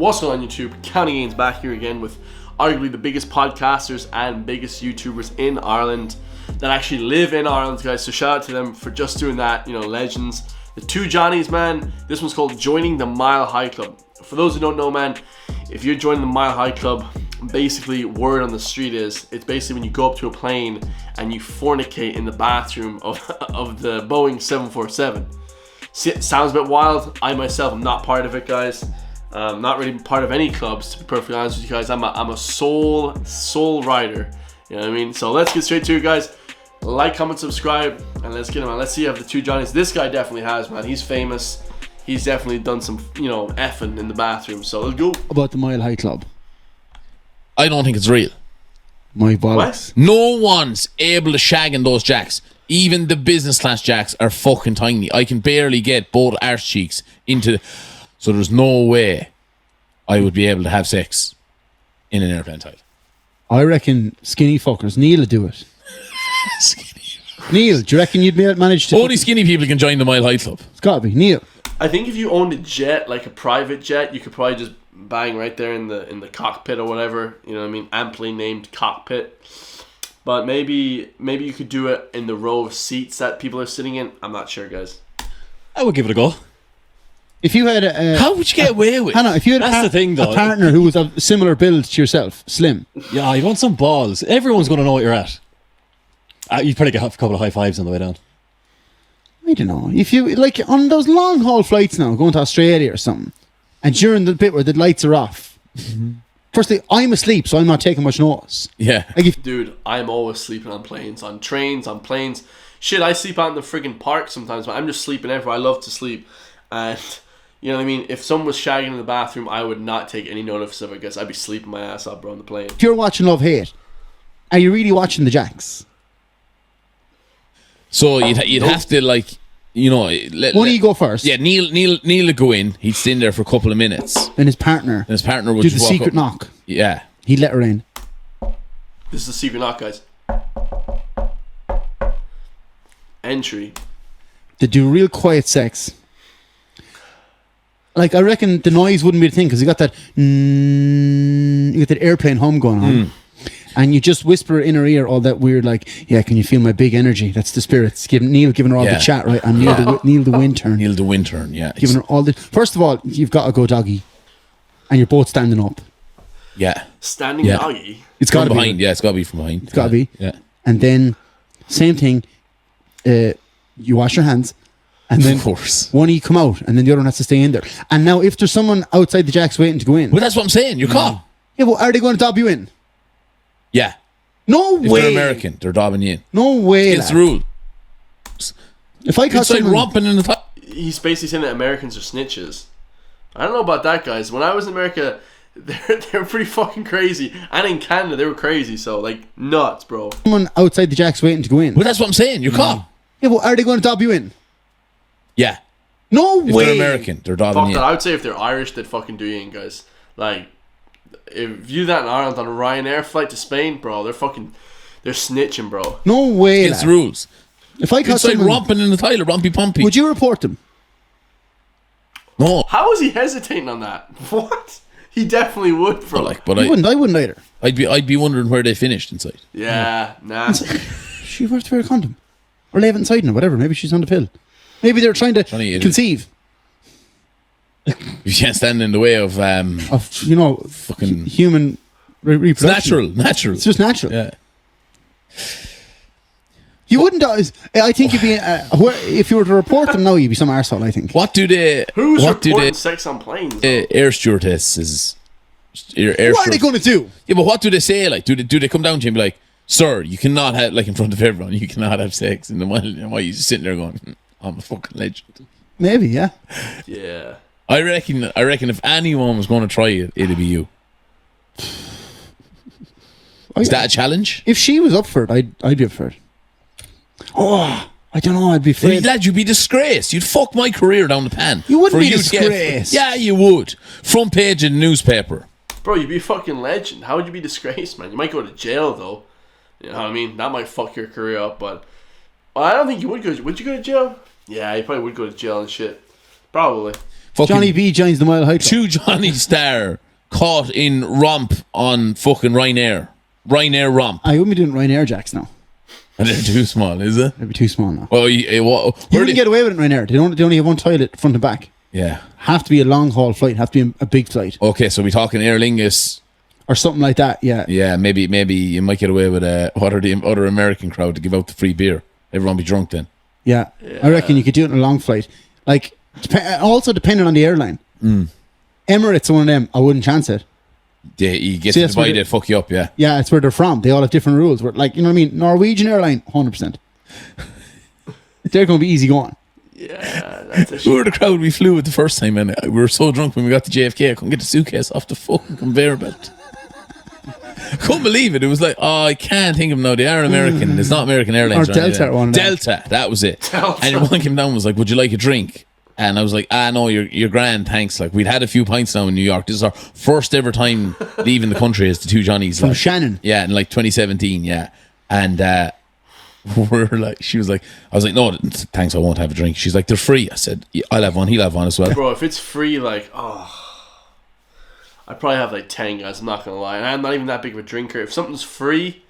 What's going on YouTube? County Gains back here again with arguably the biggest podcasters and biggest YouTubers in Ireland that actually live in Ireland, guys. So shout out to them for just doing that, you know, legends. The two Johnnies, man. This one's called Joining the Mile High Club. For those who don't know, man, if you're joining the Mile High Club, basically word on the street is it's basically when you go up to a plane and you fornicate in the bathroom of the Boeing 747. Sounds a bit wild. I myself am not part of it, guys. Not really part of any clubs, to be perfectly honest with you guys. I'm a soul rider. You know what I mean? So let's get straight to it, guys. Like, comment, subscribe, and let's get him on. Let's see if the two Johnnies. This guy definitely has, man. He's famous. He's definitely done some, you know, effing in the bathroom. So let's go. About the Mile High Club. I don't think it's real. My bollocks. No one's able to shag in those jacks. Even the business class jacks are fucking tiny. I can barely get both arse cheeks into. So there's no way I would be able to have sex in an airplane tile. I reckon skinny fuckers. Neil would do it. Skinny. Neil, do you reckon you'd manage to? Only skinny people can join the Mile High Club. It's gotta be Neil. I think if you owned a jet, like a private jet, you could probably just bang right there in the cockpit or whatever. You know what I mean? Amply named cockpit. But maybe you could do it in the row of seats that people are sitting in. I'm not sure, guys. I would give it a go. If you had a How would you get away with? Hannah, if you had That's the thing, though. a partner who was of similar build to yourself, slim. Yeah, you want some balls. Everyone's going to know what you're at. You'd probably get a couple of high fives on the way down. I don't know. If you like on those long haul flights now, going to Australia or something, and during the bit where the lights are off. Firstly, I'm asleep, so I'm not taking much notice. Yeah. Like Dude, I'm always sleeping on planes, on trains, on planes. Shit, I sleep out in the friggin' park sometimes, but I'm just sleeping everywhere. I love to sleep. And, you know what I mean? If someone was shagging in the bathroom, I would not take any notice of it, because I'd be sleeping my ass off, bro, on the plane. if you're watching Love Hate, are you really watching the Jacks? So you'd have to, like, you know, One of you go first. Yeah, Neil would go in. He'd sit in there for a couple of minutes. Then his partner. And his partner would do just the walk secret up. knock. Yeah. He'd let her in. This is the secret knock, guys. Entry. They do real quiet sex. Like, I reckon the noise wouldn't be the thing, because you got that airplane hum going on. And you just whisper in her ear all that weird, like, yeah, can you feel my big energy? That's the spirits. Neil giving her all the chat, right? And Neil the Wintern. Neil the Wintern, yeah. Giving her all the... First of all, you've got to go doggy. And you're both standing up. Yeah. Standing doggy. It's got to be. Behind, yeah, it's got to be from behind. It's got to be. Yeah. And then, same thing, you wash your hands. And then Of course. one of you come out, and then the other one has to stay in there. And now, if there's someone outside the Jacks waiting to go in... Well, that's what I'm saying. You're caught. Yeah, well, are they going to dob you in? Yeah. No If way. they're American, they're dobbing you in. No way. It's lad. the rule. If I caught It's like someone... romping in the top. He's basically saying that Americans are snitches. I don't know about that, guys. When I was in America, they're pretty fucking crazy. And in Canada, they were crazy. So, like, nuts, bro. someone outside the Jacks waiting to go in. Well, that's what I'm saying. You're caught. Yeah, well, are they going to dob you in? Yeah. No If way. they're American, they're dobbing Fuck you that. in. I would say if they're Irish, they'd fucking do you in, guys. Like, if you do that in Ireland on a Ryanair flight to Spain, bro, they're snitching, bro. No way. It's lad. the rules. If I caught It's like someone... romping in the Tyler, rompy pumpy. Would you report them? No. How is he hesitating on that? What? He definitely would, bro. But I wouldn't either. I'd be wondering where they finished inside. Yeah, nah. She was to wear a condom. Or leave it inside her, whatever. Maybe she's on the pill. Maybe they're trying to Johnny, conceive. You can't stand in the way of Of, you know, fucking human it's reproduction. natural. It's just natural. Yeah. You wouldn't... I think you'd be... if you were to report them now, you'd be some arsehole, I think. What do they Who's what do reporting they sex on planes? though? air stewardesses air What are they steward- going to do? Yeah, but what do they say? Like, do they come down to you and be like, sir, you cannot have, like, in front of everyone, you cannot have sex in the while you're just sitting there going, I'm a fucking legend. Maybe, yeah. Yeah. I reckon if anyone was going to try it, it'd be you. Is that a challenge? If she was up for it, I'd be up for it. Oh, I don't know. I'd be Hey, afraid. lad, you'd be disgraced. You'd fuck my career down the pan. You wouldn't For be to get- disgraced. Yeah, you would. Front page in the newspaper. Bro, you'd be a fucking legend. How would you be disgraced, man? You might go to jail, though. You know what I mean? That might fuck your career up, but... I don't think you would go... Would you go to jail? Yeah, you probably would go to jail and shit. Probably. Fucking Johnny B joins the Mile High Club. 2 Johnnies there caught in romp on fucking Ryanair. Ryanair romp. I wouldn't be doing Ryanair Jacks now. And they're too small, is it? They'd be too small now. Well, You wouldn't get away with it in Ryanair. They only have one toilet, front and back. Yeah. Have to be a long haul flight. Have to be a big flight Okay, so we're talking Aer Lingus. or something like that. Yeah. Yeah, maybe you might get away with what are the other American crowd to give out the free beer. Everyone be drunk then. Yeah. I reckon you could do it in a long flight. Like, also depending on the airline. Emirates, one of them, I wouldn't chance it. Yeah, you get See, to that's where Dubai, they- they fuck you up, yeah. Yeah, it's where they're from. They all have different rules. Where, like, you know what I mean? Norwegian airline, 100%. They're going to be easy going. Yeah, that's a We were the crowd we flew with the first time, and we were so drunk when we got to JFK, I couldn't get the suitcase off the fucking conveyor belt. Couldn't believe it. It was like, oh, I can't think of them now. They are American. It's not American Airlines. Or Delta or one of them. Delta, that was it. Delta. And one came down and was like, would you like a drink? And I was like, no, you're grand, thanks. Like, we'd had a few pints now in New York. This is our first ever time leaving the country as the 2 Johnnies. From like, Shannon. Yeah, in like 2017, yeah. And we're like, she was like, I was like, no, thanks, I won't have a drink. She's like, they're free. I said, yeah, I'll have one, he'll have one as well. Bro, if it's free, like, I'd probably have like 10 guys, I'm not gonna lie. And I'm not even that big of a drinker. If something's free,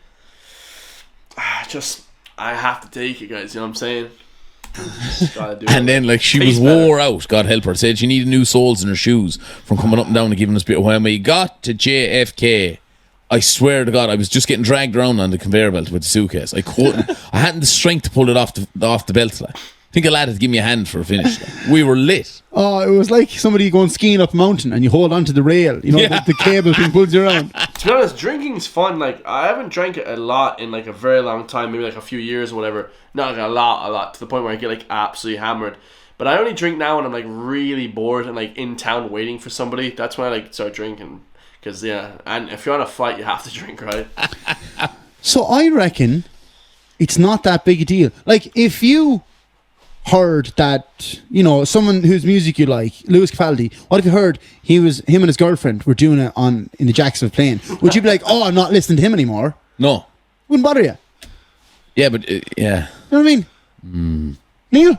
I have to take it, guys, you know what I'm saying? Just gotta do And it. then, like, she Tastes was wore out, God help her. Said she needed new soles in her shoes from coming up and down and giving us beer. When we got to JFK, I swear to God, I was just getting dragged around on the conveyor belt with the suitcase. I couldn't. I hadn't the strength to pull it off the belt. Like, I think a lad had to give me a hand for a finish. Like. We were lit. Oh, it was like somebody going skiing up a mountain and you hold onto the rail. You know, Yeah. the cable thing pulls you around. To be honest, drinking's fun. Like, I haven't drank it a lot in like a very long time, maybe like a few years or whatever. Not like a lot, to the point where I get like absolutely hammered. But I only drink now when I'm like really bored and like in town waiting for somebody. That's when I like start drinking. Because, yeah, and if you're on a flight, you have to drink, right? So I reckon it's not that big a deal. Like, if you heard that, you know, someone whose music you like, Lewis Capaldi, what if you heard him and his girlfriend were doing it in the Jacksonville plane? Would you be like, oh, I'm not listening to him anymore? No. Wouldn't bother you. Yeah, but, yeah. You know what I mean? Neil?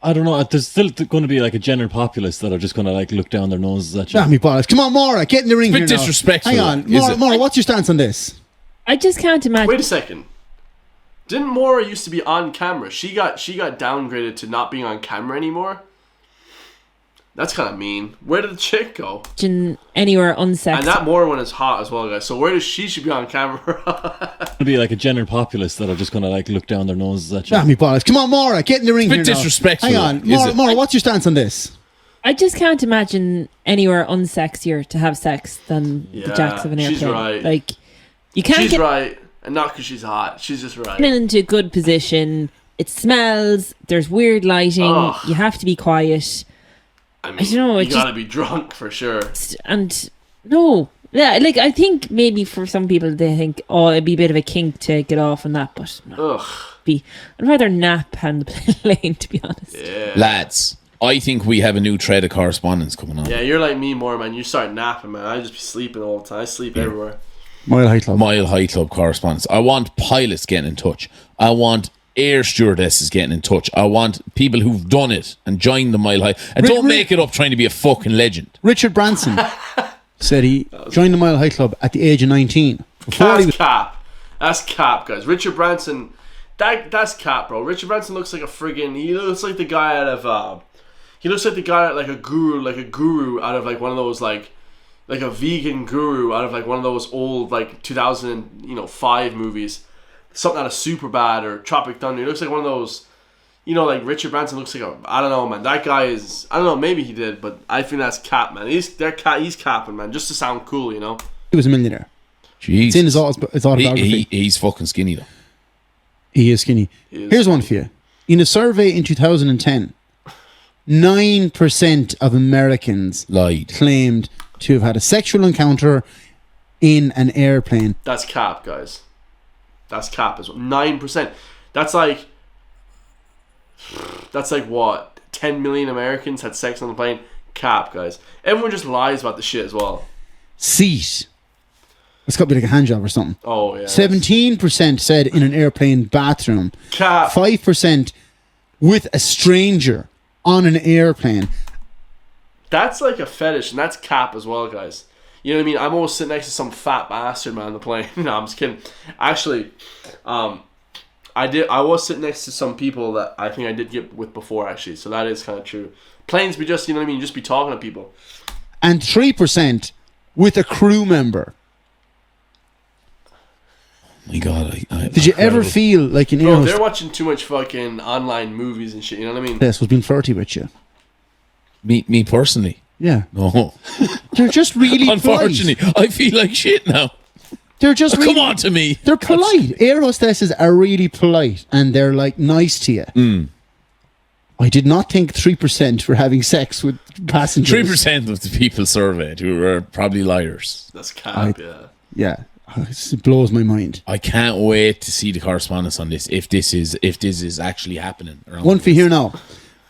I don't know. There's still going to be like a general populace that are just going to like look down their noses at you. Damn me bollocks. Come on, Maura, get in the ring It's a here bit now. disrespectful, Hang on. is Maura, it? what's your stance on this? I just can't imagine. Wait a second. Didn't Maura used to be on camera? She got downgraded to not being on camera anymore? That's kind of mean. Where did the chick go? Anywhere unsexy. And that Maura one is hot as well, guys. So where does she should be on camera? There'll be like a general populace that are just going to like look down their noses at you. Damn me bollocks. Come on, Maura, get in the ring It's a here bit now. disrespectful, Hang on. is it? Maura, what's your stance on this? I just can't imagine anywhere unsexier to have sex than the Yeah, jacks of an airplane. she's right. Like, you can't She's get right. And not because she's hot. She's just right. into a good position. It smells. There's weird lighting. Ugh. You have to be quiet. I mean, I don't know, you it gotta be drunk for sure. And no, yeah, like I think maybe for some people they think, oh, it'd be a bit of a kink to get off and that, but no, Ugh. I'd rather nap on the plane, to be honest. Yeah. Lads, I think we have a new thread of correspondence coming on. Yeah, you're like me more, man. You start napping, man. I just be sleeping all the time. I sleep everywhere. Mile High Club. Mile High Club correspondence. I want pilots getting in touch. I want air stewardesses getting in touch. I want people who've done it and joined the Mile High. And don't make it up trying to be a fucking legend. Richard Branson said he joined the Mile High Club at the age of 19. Before he That's was cap. That's cap, guys. Richard Branson, that's cap, bro. Richard Branson looks like a friggin'. He looks like the guy out of. He looks like the guy like a guru out of like one of those like a vegan guru out of like one of those old like 2005 movies. Something out of Superbad or Tropic Thunder. He looks like one of those, like Richard Branson looks like I don't know, man. That guy is, I don't know, maybe he did, but I think that's cap, man. He's capping, man, just to sound cool, he was a millionaire. Jeez. It's in his autobiography. He's fucking skinny, though. He is skinny. Here's one for you. In a survey in 2010, 9% of Americans Lied. claimed to have had a sexual encounter in an airplane. That's cap, guys. That's cap as well. 9%. That's like what? 10 million Americans had sex on the plane. Cap, guys. Everyone just lies about the shit as well. Seat. It's got to be like a hand job or something. Oh, yeah. 17% said in an airplane bathroom. Cap. 5% with a stranger on an airplane. That's like a fetish, and that's cap as well, guys. You know what I mean? I'm always sitting next to some fat bastard man on the plane. No, I'm just kidding. Actually, I was sitting next to some people that I think I did get with before, actually. So that is kind of true. Planes be just, you know what I mean? Just be talking to people. And 3% with a crew member. Oh my God. Did you ever feel like an air Bro, hostess they're watching too much fucking online movies and shit. You know what I mean? was being flirty with you? Me personally? Yeah. No. They're just really Unfortunately, polite. I feel like shit now. They're just really, Come on to me. They're polite. Air hostesses are really polite and they're like nice to you. I did not think 3% were having sex with passengers. 3% of the people surveyed who were probably liars. That's cap, yeah. Yeah. It blows my mind. I can't wait to see the correspondence on this if this is actually happening. One for here now.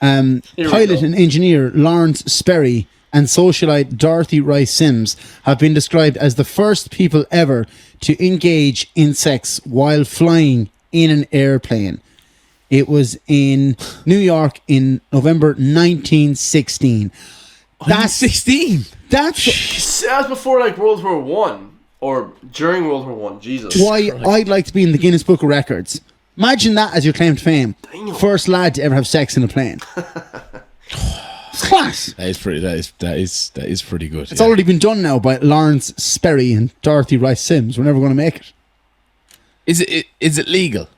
Here we Pilot go. and engineer Lawrence Sperry and socialite Dorothy Rice Sims have been described as the first people ever to engage in sex while flying in an airplane. It was in New York in November 1916. That's 16. That's That's before like World War One or during World War One. Jesus. why I'd like to be in the Guinness Book of Records. Imagine that as your claim to fame. Damn. First lad to ever have sex in a plane. It's class. That is pretty good. It's already been done now by Lawrence Sperry and Dorothy Rice Sims. We're never going to make it. Is it legal?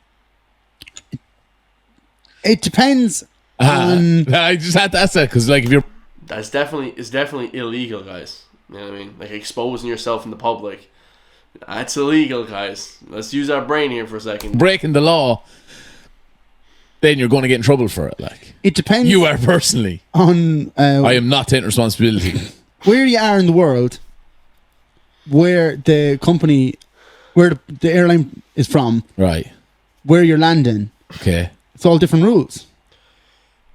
It depends on... I just had to ask that because like if you're It's definitely illegal, guys. You know what I mean? Like exposing yourself in the public. That's illegal, guys. Let's use our brain here for a second. breaking the law, then you're going to get in trouble for it. Like It depends you are personally. on I am not taking responsibility. where you are in the world, where the company, where the airline is from, Right. where you're landing. Okay. It's all different rules.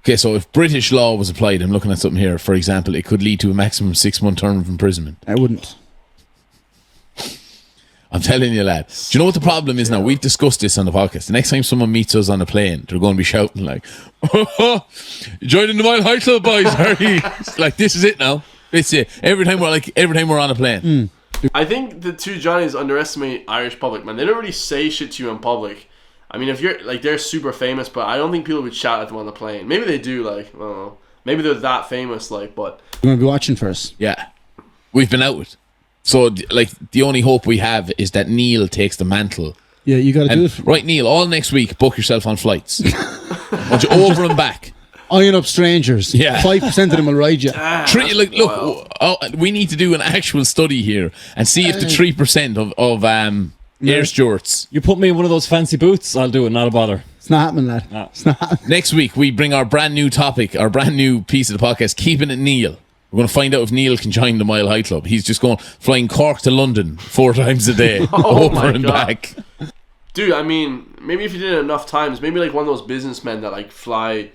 Okay, so if British law was applied, I'm looking at something here, for example, it could lead to a maximum 6-month term of imprisonment. I wouldn't. I'm telling you, lad. Do you know what the problem is now? We've discussed this on the podcast. The next time someone meets us on a plane, they're going to be shouting like, "Oh, joining the Mile High Club, boys, are you?" It's like, this is it now. It's it. Every time we're on a plane. I think the two Johnnies underestimate Irish public, man. They don't really say shit to you in public. I mean, if you're like, they're super famous, but I don't think people would shout at them on the plane. Maybe they do, like, I don't know. Maybe they're that famous, like, but You're going to be watching for us. Yeah. We've been out. So, like, the only hope we have is that Neil takes the mantle. Yeah, you got to do And, it. right, Neil, all next week, book yourself on flights. Want you over and back. Eyeing up strangers. Yeah. 5% of them will ride you. We need to do an actual study here and see if the 3% of air stewards. You put me in one of those fancy boots, I'll do it, not a bother. It's not happening, lad. No. It's not happening. Next week, we bring our brand new topic, our brand new piece of the podcast, Keeping It Neil. We're going to find out if Neil can join the Mile High Club. He's just going flying Cork to London 4 times a day, Oh over my and God. back. dude, I mean, maybe if you did it enough times, maybe like one of those businessmen that like fly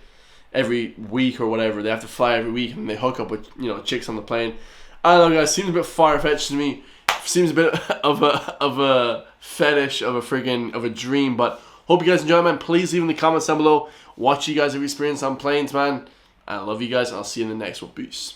every week or whatever. They have to fly every week and they hook up with, you know, chicks on the plane. I don't know, guys. Seems a bit far-fetched to me. Seems a bit of a fetish, of a dream. But hope you guys enjoy, man. Please leave in the comments down below what you guys have experienced on planes, man. I love you guys. I'll see you in the next one. Peace.